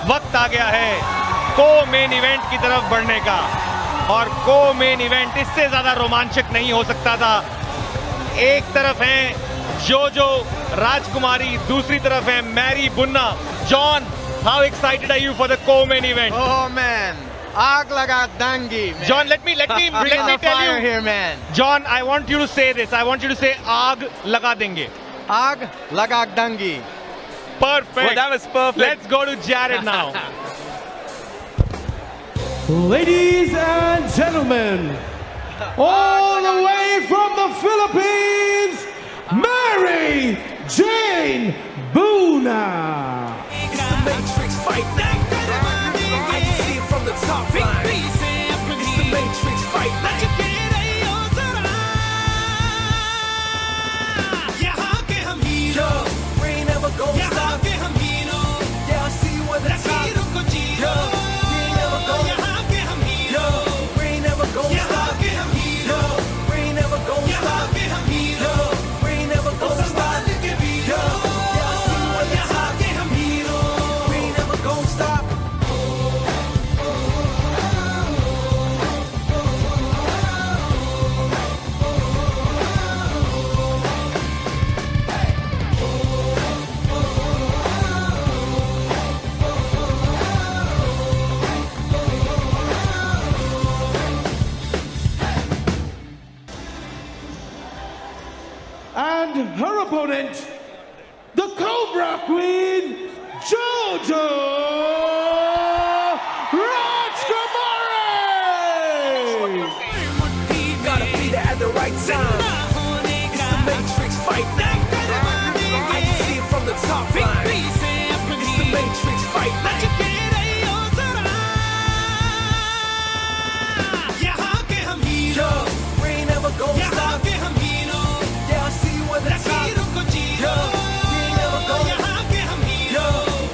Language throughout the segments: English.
वक्त आ गया है को मेन इवेंट की तरफ बढ़ने का, और को मेन इवेंट इससे ज्यादा रोमांचक नहीं हो सकता था। एक तरफ है जोजो राजकुमारी, दूसरी तरफ है मैरी बुन्ना। John, how excited are you for the co main event? Oh man, आग लगा देंगी. John, let me tell you here, man. John, I want you to say this. I want you to say आग लगा देंगे. आग लगा देंगी. Perfect. Well, that was perfect. Let's go to Jared now. Ladies and gentlemen, all the way from the Philippines, Mary Jane Buna. It's the Matrix fight now. I can see it from the top line. It's the Matrix fight now. Yo, we ain't never gonna stop. Yeah, I see you at the top. Yo, we ain't never gonna. Yo, we ain't never gonna stop. Yo, we ain't never gonna stop. Yo, we ain't never gonna stop. Yo, yeah, I see you at the top. We ain't never gonna stop. And her opponent, the Cobra Queen, Jojo Rajkumari! Gotta be there at the right time. It's the Matrix fight now. I can see it from the top line. It's the Matrix fight now. Yo, we ain't never gonna stop. Yeah, I see you at the top. Yo, we ain't never gonna. Yo,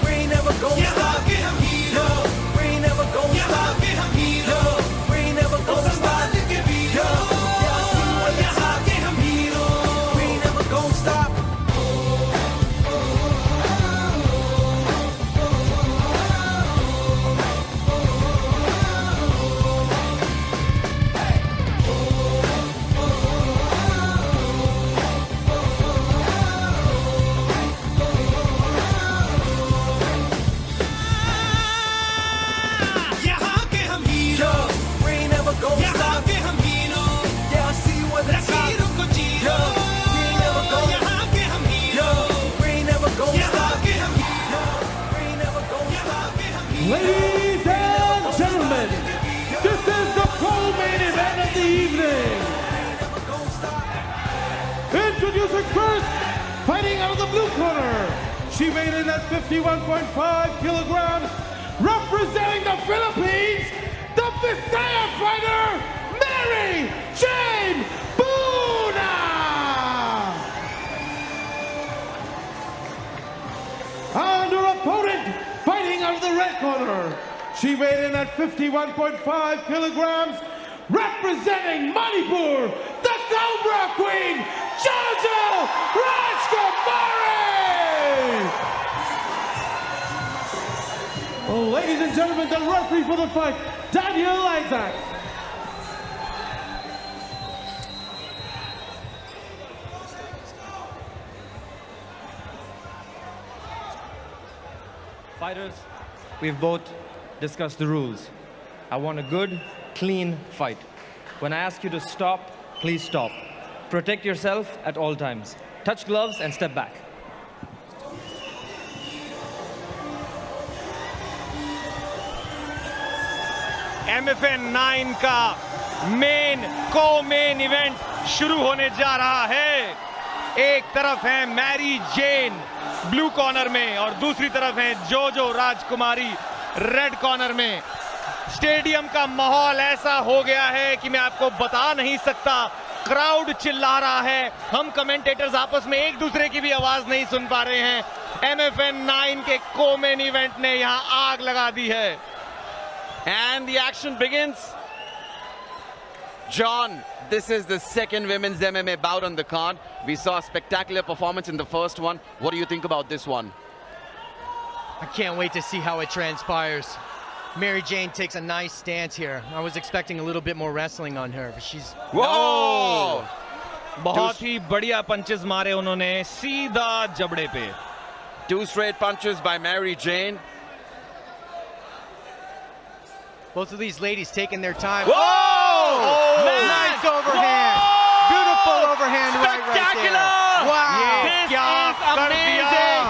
we ain't never gonna stop. Yo, we ain't never gonna stop. Yo, we ain't never gonna stop. Yo, yeah, I see you at the top. We ain't never gonna stop. Yo, we ain't never gonna stop. Yeah, I see you at the top. Yo, we ain't never gonna. Yo, we ain't never gonna stop. Yo, we ain't never gonna stop. Ladies and gentlemen, this is the co-main event of the evening. Introducing first, fighting out of the blue corner. She weighed in at 51.5 kilograms, representing the Philippines, the Visaya fighter, Mary Jane Buna! And her opponent, fighting out of the red corner. She weighed in at 51.5 kilograms, representing Manipur, the Cobra Queen, Jojo Rajkumari! Ladies and gentlemen, the referee for the fight, Daniel Isaac. Fighters, we've both discussed the rules. I want a good, clean fight. When I ask you to stop, please stop. Protect yourself at all times. Touch gloves and step back. MFN 9 का main event शुरू होने जा रहा है। एक तरफ है Mary Jane blue corner में, और दूसरी तरफ है जोजो राजकुमारी रेड कॉर्नर में। स्टेडियम का माहौल ऐसा हो गया है कि मैं आपको बता नहीं सकता। क्राउड चिल्ला रहा है, हम कमेंटेटर्स आपस में एक दूसरे की भी आवाज नहीं सुन पा रहे हैं। MFN 9 के को-मेन इवेंट ने यहां आग लगा दी है। And the action begins. John, this is the second women's MMA bout on the card. We saw a spectacular performance in the first one. What do you think about this one? I can't wait to see how it transpires. Mary Jane takes a nice stance here. I was expecting a little bit more wrestling on her, but she's... Whoa! बहुत ही बढ़िया punches मारे उन्होंने सीधा जबड़े पे. 2 straight punches by Mary Jane. Both of these ladies taking their time. Whoa! Oh, Man! nice overhand. Whoa! Beautiful overhand right Spectacular! there. Wow. This क्या is कर दिया? amazing!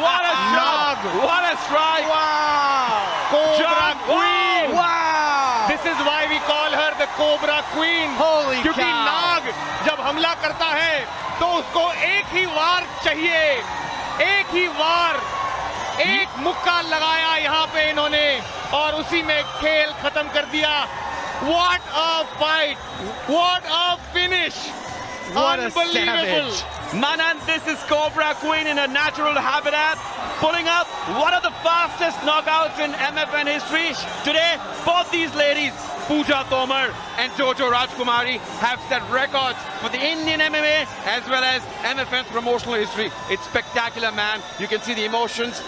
What a shot! What a strike! Wow. Cobra John, Queen. Wow. This is why we call her the Cobra Queen. Holy क्योंकि cow. नाग जब हमला करता है तो उसको एक ही वार चाहिए, एक ही वार, एक मुक्का लगाया यहाँ पे इन्होंने और उसी में खेल खत्म कर दिया. What a fight! What a finish! What a Unbelievable! savage. Manan, this is Cobra Queen in a natural habitat, pulling up one of the fastest knockouts in MFN history. Today, both these ladies, Pooja Tomar and Jojo Rajkumari, have set records for the Indian MMA as well as MFN's promotional history. It's spectacular, man. You can see the emotions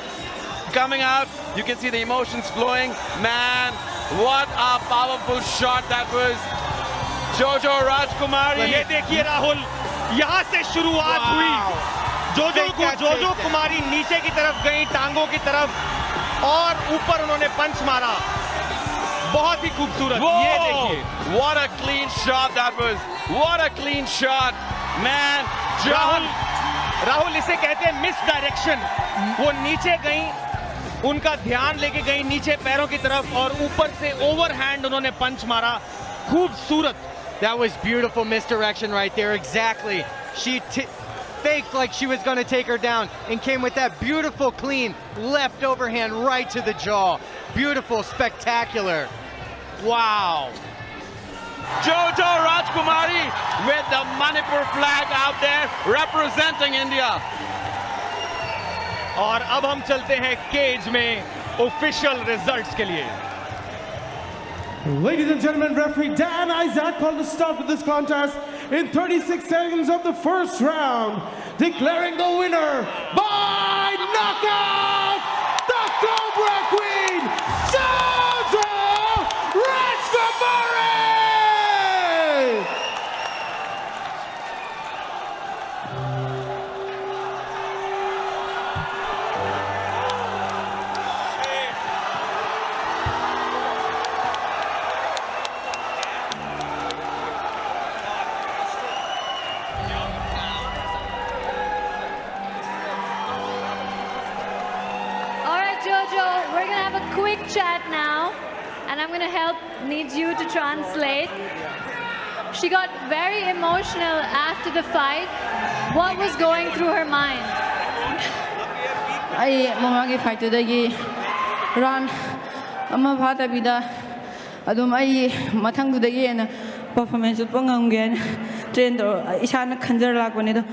coming out. You can see the emotions flowing. Man, what a powerful shot that was. Jojo Rajkumari. ये देखिए राहुल, यहाँ से शुरुआत हुई. जोजो कुमारी नीचे की तरफ गई, टांगों की तरफ और ऊपर उन्होंने पंच मारा. बहुत ही खूबसूरत. ये देखिए. What a clean shot that was. What a clean shot. Man, Rahul इसे कहते हैं मिस डायरेक्शन. वो नीचे गई, उनका ध्यान लेके गई नीचे पैरों की तरफ और ऊपर से ओवरहैंड उन्होंने पंच मारा. खूबसूरत. That was beautiful misdirection right there, exactly. She faked like she was going to take her down and came with that beautiful, clean left overhand right to the jaw. Beautiful, spectacular. Wow. Jojo Rajkumari with the Manipur flag out there representing India. और अब हम चलते हैं cage में official results के लिए. Ladies and gentlemen, referee Dan Izak called a stop to this contest in 36 seconds of the first round, declaring the winner by knockout, the Cobra Queen, Jojo Rajkumari! Jojo, we're gonna have a quick chat now, and I'm gonna need you to translate. She got very emotional after the fight. What was going through her mind? I mamagi fight today. Run, amma bhata bida. Adum I matang today and performance upangam again. Train to ishana khanjar lag bane to.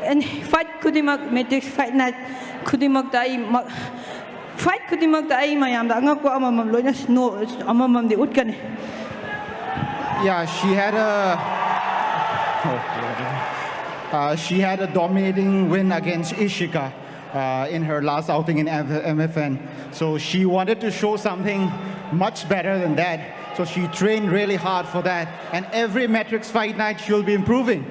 And fight kudimak matrix fight night kudimak dai fight kudimak dai mayam da ngak ko amam loina no amam di utkan. Yeah, she had a dominating win against Ishika in her last outing in MFN. So she wanted to show something much better than that. So she trained really hard for that. And every Matrix fight night, she'll be improving.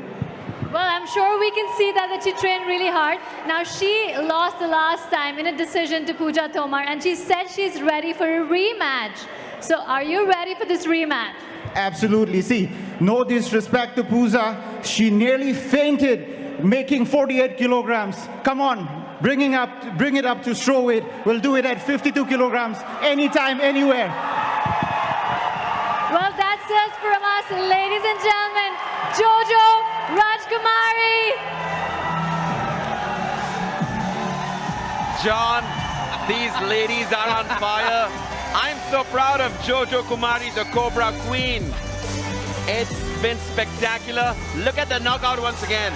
Well, I'm sure we can see that she trained really hard. Now, she lost the last time in a decision to Pooja Tomar, and she said she's ready for a rematch. So are you ready for this rematch? Absolutely. See, no disrespect to Pooja. She nearly fainted making 48 kilograms. Come on, bring it up to strawweight. We'll do it at 52 kilograms, anytime, anywhere. Well, that's it from us, ladies and gentlemen. Jojo Rajkumari. John, these ladies are on fire. I'm so proud of Jojo Kumari, the Cobra Queen. It's been spectacular. Look at the knockout once again.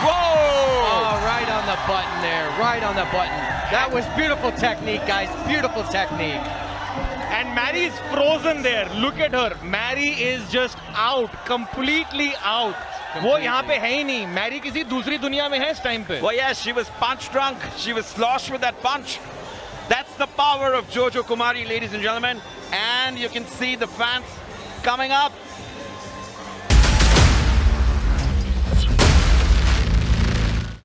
Whoa! Oh, right on the button there, right on the button. That was beautiful technique, guys, beautiful technique. And Mary is frozen there. Look at her. Mary is just out, completely out. वो यहाँ पे है ही नहीं. Mary किसी दूसरी दुनिया में है इस टाइम पे. Well, yes, she was punch drunk. She was sloshed with that punch. That's the power of Jojo Kumari, ladies and gentlemen. And you can see the fans coming up.